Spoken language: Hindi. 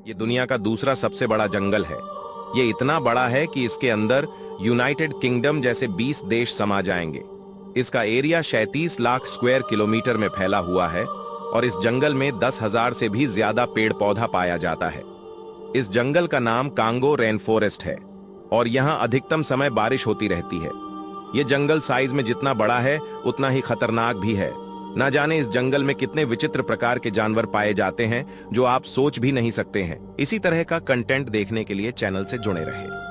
ये दुनिया का दूसरा सबसे बड़ा जंगल है। ये इतना बड़ा है कि इसके अंदर यूनाइटेड किंगडम जैसे 20 देश समा जाएंगे। इसका एरिया 37 लाख स्क्वायर किलोमीटर में फैला हुआ है और इस जंगल में 10,000 से भी ज्यादा पेड़ पौधा पाया जाता है। इस जंगल का नाम कांगो रेन फॉरेस्ट है और यहाँ अधिकतम समय बारिश होती रहती है। ये जंगल साइज में जितना बड़ा है उतना ही खतरनाक भी है। ना जाने इस जंगल में कितने विचित्र प्रकार के जानवर पाए जाते हैं जो आप सोच भी नहीं सकते हैं। इसी तरह का कंटेंट देखने के लिए चैनल से जुड़े रहें।